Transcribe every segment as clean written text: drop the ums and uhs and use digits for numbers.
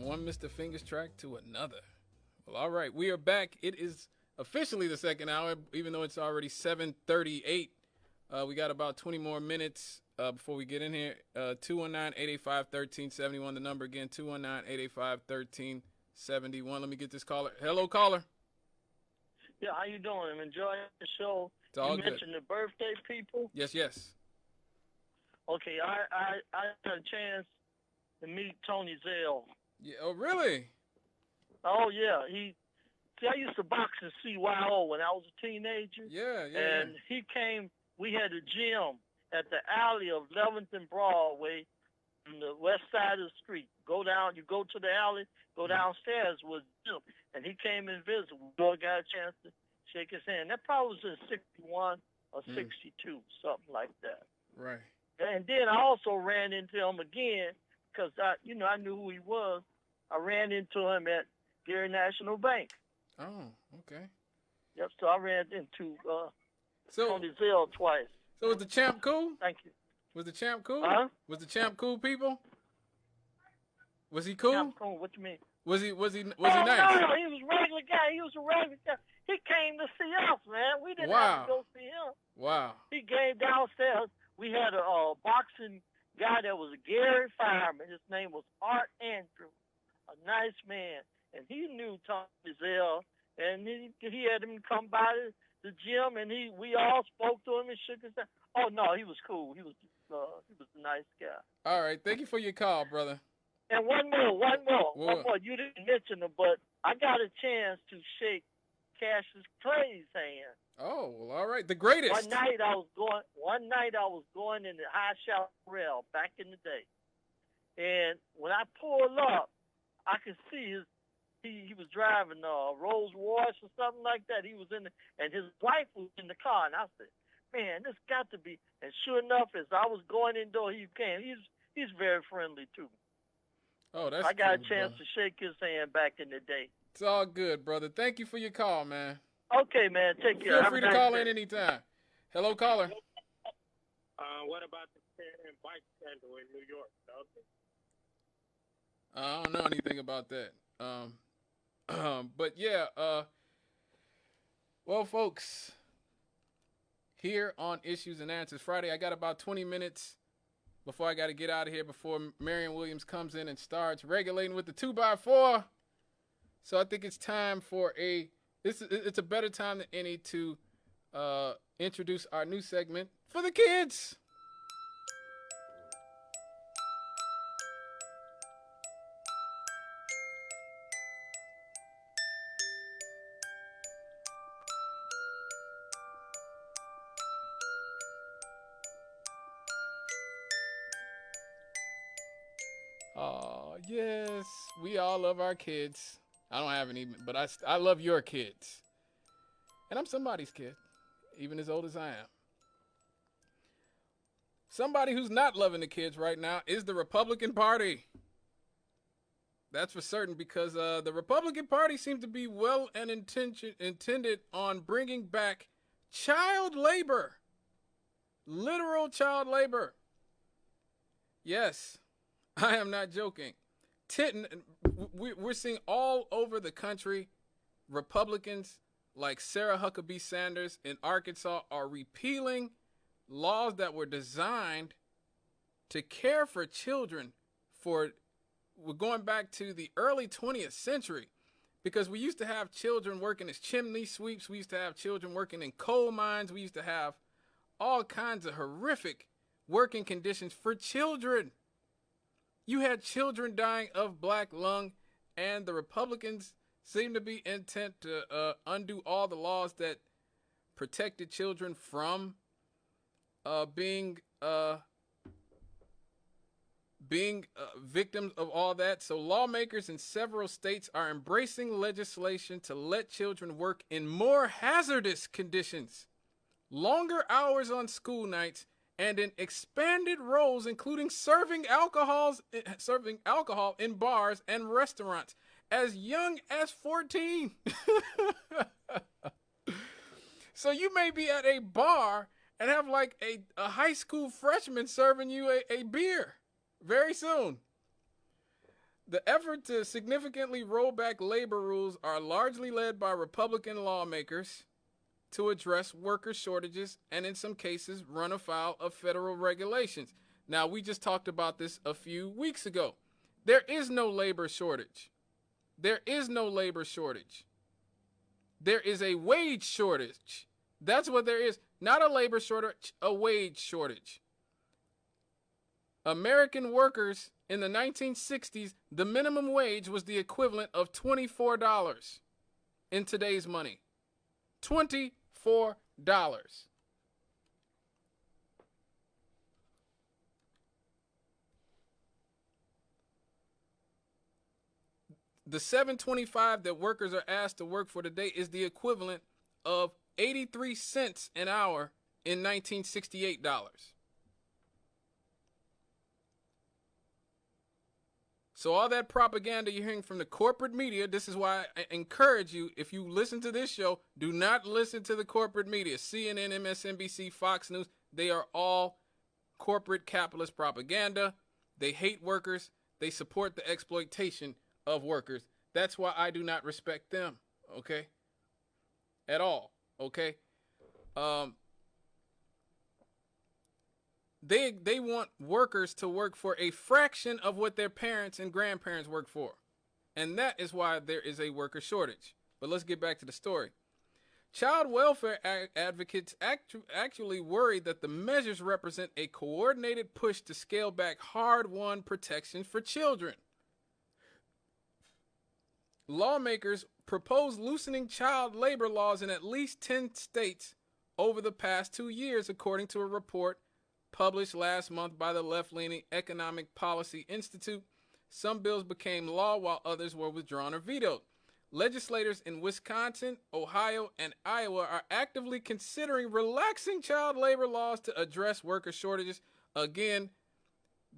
From one Mr. Fingers track to another. Well, all right, we are back. It is officially the second hour, even though it's already 7:38. We got about 20 more minutes before we get in here. 219-885-1371. The number again, 219-885-1371. Let me get this caller. Hello, caller. Yeah, how you doing? I'm enjoying the show. It's all you good. mentioned the birthday people. Yes, yes. Okay, I had a chance to meet Tony Zell. Yeah. Oh, really? Oh yeah, I used to box in CYO when I was a teenager. Yeah. And he came. We had a gym at the alley of 11th and Broadway, on the west side of the street. Go down. You go to the alley. Go downstairs with him. And he came and visited. We all got a chance to shake his hand. That probably was in 61 or 62, something like that. Right. And then I also ran into him again because I knew who he was. I ran into him at Gary National Bank. Oh, okay. Yep. So I ran into Tony Zell twice. So was the champ cool? Thank you. Was the champ cool? Huh? Was the champ cool, people? Was he cool? Champ cool. What you mean? Was he nice? No, he was a regular guy. He was a regular guy. He came to see us, man. We didn't have to go see him. Wow. He came downstairs. We had a boxing guy that was a Gary fireman. His name was Art Andrew, a nice man. And he knew Tony Zell, and he had him come by the gym, and we all spoke to him and shook his hand. Oh, no, he was cool. He was a nice guy. All right. Thank you for your call, brother. And one more. You didn't mention him, but I got a chance to shake Cassius Clay's hand. Oh, well, all right. The greatest. One night I was going in the high chaparral back in the day. And when I pulled up, I could see he was driving a Rolls Royce or something like that. He was and his wife was in the car. And I said, man, this got to be. And sure enough, as I was going indoor, he came. He's very friendly, too. Oh, that's I got cool, a chance brother. to shake his hand back in the day. It's all good, brother. Thank you for your call, man. Okay, man. Take care. Feel free to call in anytime. Hello, caller. What about the bike scandal in New York? I don't know anything about that. But yeah, well, folks, here on Issues and Answers Friday, I got about 20 minutes before I got to get out of here before Marion Williams comes in and starts regulating with the 2x4. So I think it's time for it's a better time than any to introduce our new segment for the kids. Oh, yes, we all love our kids. I don't have any, but I love your kids. And I'm somebody's kid, even as old as I am. Somebody who's not loving the kids right now is the Republican Party. That's for certain, because the Republican Party seems to be well and intended on bringing back child labor. Literal child labor. Yes, I am not joking. We're seeing all over the country, Republicans like Sarah Huckabee Sanders in Arkansas are repealing laws that were designed to care for children we're going back to the early 20th century, because we used to have children working as chimney sweeps. We used to have children working in coal mines. We used to have all kinds of horrific working conditions for children. You had children dying of black lung, and the Republicans seem to be intent to undo all the laws that protected children from being victims of all that. So lawmakers in several states are embracing legislation to let children work in more hazardous conditions, longer hours on school nights, and in expanded roles, including serving alcohol in bars and restaurants as young as 14. So you may be at a bar and have like a high school freshman serving you a beer very soon. The effort to significantly roll back labor rules are largely led by Republican lawmakers to address worker shortages and, in some cases, run afoul of federal regulations. Now, we just talked about this a few weeks ago. There is no labor shortage. There is no labor shortage. There is a wage shortage. That's what there is. Not a labor shortage, a wage shortage. American workers in the 1960s, the minimum wage was the equivalent of $24 in today's money. $24. The $7.25 that workers are asked to work for today is the equivalent of 83 cents an hour in 1968 dollars. So all that propaganda you're hearing from the corporate media, this is why I encourage you, if you listen to this show, do not listen to the corporate media. CNN, MSNBC, Fox News, they are all corporate capitalist propaganda. They hate workers. They support the exploitation of workers. That's why I do not respect them, okay? At all, okay? They want workers to work for a fraction of what their parents and grandparents work for. And that is why there is a worker shortage. But let's get back to the story. Child welfare advocates actually worry that the measures represent a coordinated push to scale back hard-won protections for children. Lawmakers propose loosening child labor laws in at least 10 states over the past 2 years, according to a report published last month by the left-leaning Economic Policy Institute. Some bills became law while others were withdrawn or vetoed. Legislators in Wisconsin, Ohio, and Iowa are actively considering relaxing child labor laws to address worker shortages. Again,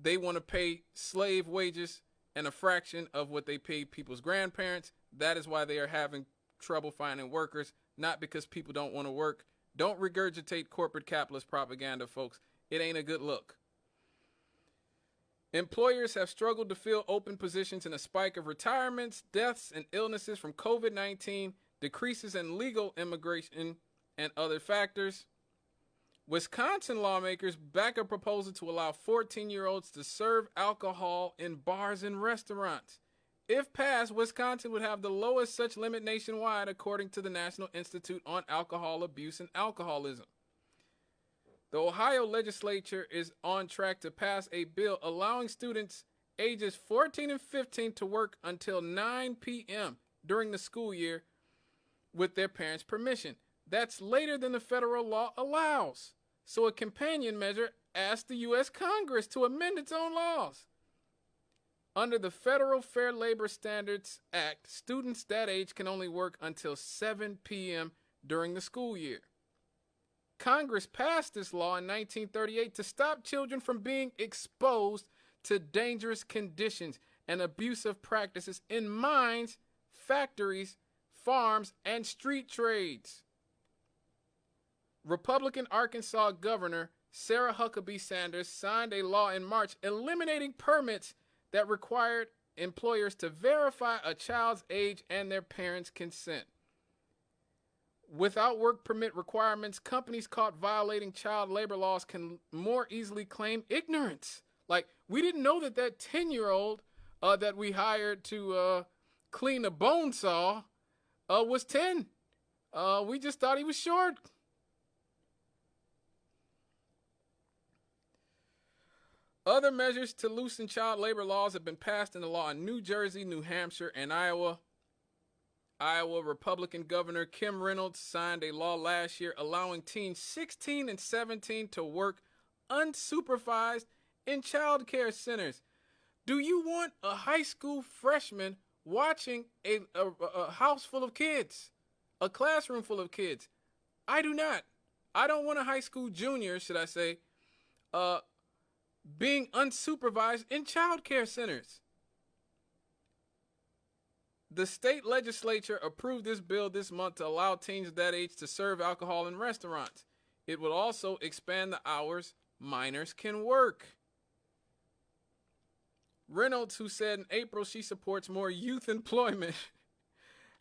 they want to pay slave wages and a fraction of what they paid people's grandparents. That is why they are having trouble finding workers, not because people don't want to work. Don't regurgitate corporate capitalist propaganda, folks. It ain't a good look. Employers have struggled to fill open positions in a spike of retirements, deaths, and illnesses from COVID-19, decreases in legal immigration, and other factors. Wisconsin lawmakers back a proposal to allow 14-year-olds to serve alcohol in bars and restaurants. If passed, Wisconsin would have the lowest such limit nationwide, according to the National Institute on Alcohol Abuse and Alcoholism. The Ohio legislature is on track to pass a bill allowing students ages 14 and 15 to work until 9 p.m. during the school year with their parents' permission. That's later than the federal law allows. So a companion measure asked the U.S. Congress to amend its own laws. Under the Federal Fair Labor Standards Act, students that age can only work until 7 p.m. during the school year. Congress passed this law in 1938 to stop children from being exposed to dangerous conditions and abusive practices in mines, factories, farms, and street trades. Republican Arkansas Governor Sarah Huckabee Sanders signed a law in March eliminating permits that required employers to verify a child's age and their parents' consent. Without work permit requirements, companies caught violating child labor laws can more easily claim ignorance. Like, we didn't know that 10-year-old that we hired to clean a bone saw was 10. We just thought he was short. Other measures to loosen child labor laws have been passed into law in New Jersey, New Hampshire, and Iowa. Iowa Republican Governor Kim Reynolds signed a law last year allowing teens 16 and 17 to work unsupervised in child care centers. Do you want a high school freshman watching a house full of kids, a classroom full of kids? I do not. I don't want a high school junior, should I say, being unsupervised in child care centers. The state legislature approved this bill this month to allow teens that age to serve alcohol in restaurants. It will also expand the hours minors can work. Reynolds, who said in April she supports more youth employment,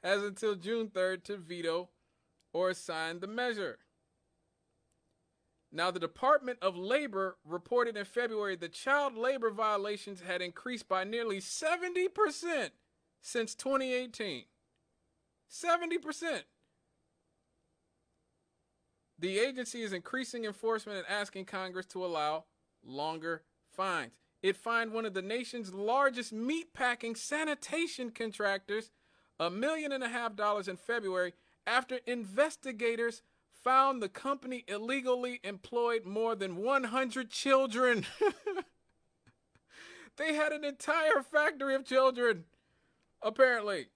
has until June 3rd to veto or sign the measure. Now, the Department of Labor reported in February that child labor violations had increased by nearly 70% since 2018. 70%. The agency is increasing enforcement and asking Congress to allow longer fines. It fined one of the nation's largest meatpacking sanitation contractors $1.5 million in February after investigators found the company illegally employed more than 100 children. They had an entire factory of children, apparently.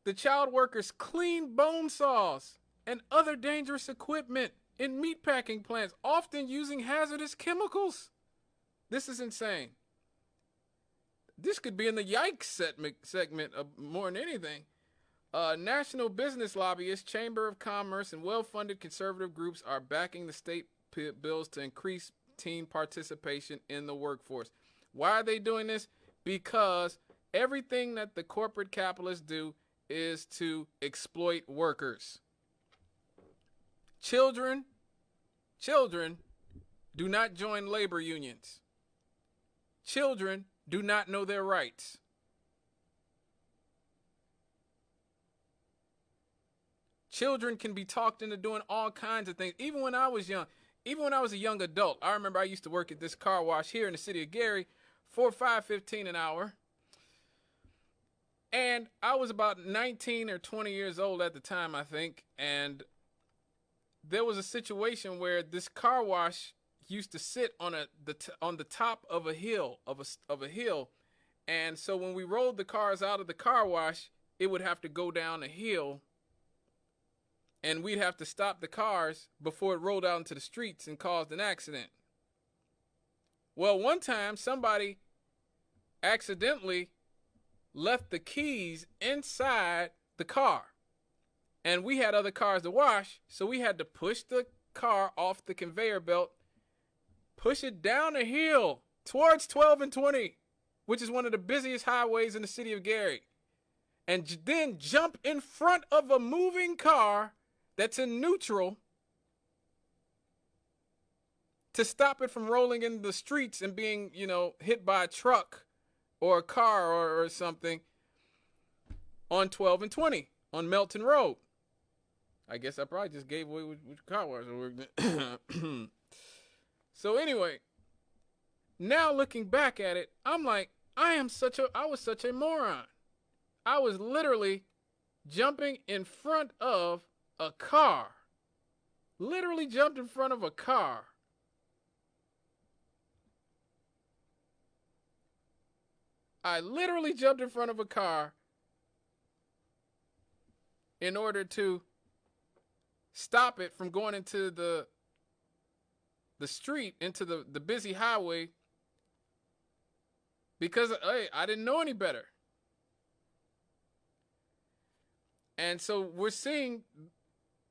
The child workers cleaned bone saws and other dangerous equipment in meatpacking plants, often using hazardous chemicals. This is insane. This could be in the yikes segment of more than anything. National business lobbyists, Chamber of Commerce, and well-funded conservative groups are backing the state bills to increase teen participation in the workforce. Why are they doing this? Because everything that the corporate capitalists do is to exploit workers. Children do not join labor unions. Children do not know their rights. Children can be talked into doing all kinds of things. Even when I was young, even when I was a young adult, I remember I used to work at this car wash here in the city of Gary for $5.15 an hour. And I was about 19 or 20 years old at the time, I think. And there was a situation where this car wash used to sit on the top of a hill, and so when we rolled the cars out of the car wash, it would have to go down a hill, and we'd have to stop the cars before it rolled out into the streets and caused an accident. Well, one time somebody accidentally left the keys inside the car, and we had other cars to wash, so we had to push the car off the conveyor belt, push it down a hill towards 12 and 20, which is one of the busiest highways in the city of Gary, and then jump in front of a moving car that's in neutral to stop it from rolling into the streets and being, hit by a truck or a car or something on 12 and 20 on Melton Road. I guess I probably just gave away which car wash I worked in. So anyway, now looking back at it, I'm like, I was such a moron. I was literally jumping in front of a car. Literally jumped in front of a car. I literally jumped in front of a car in order to stop it from going into the street, into the busy highway, because I didn't know any better. And so we're seeing,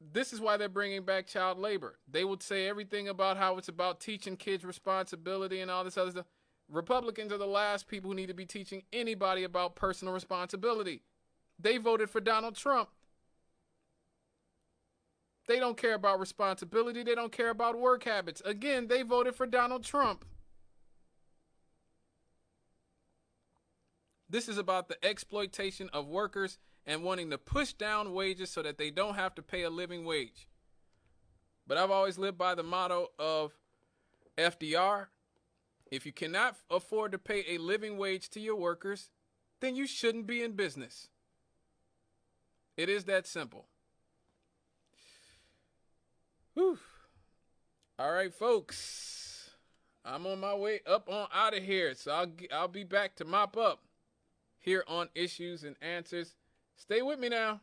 this is why they're bringing back child labor. They would say everything about how it's about teaching kids responsibility and all this other stuff. Republicans are the last people who need to be teaching anybody about personal responsibility. They voted for Donald Trump. They don't care about responsibility. They don't care about work habits. Again, they voted for Donald Trump. This is about the exploitation of workers and wanting to push down wages so that they don't have to pay a living wage. But I've always lived by the motto of FDR. If you cannot afford to pay a living wage to your workers, then you shouldn't be in business. It is that simple. Whew. All right, folks. I'm on my way up on out of here, so I'll be back to mop up here on Issues and Answers. Stay with me now.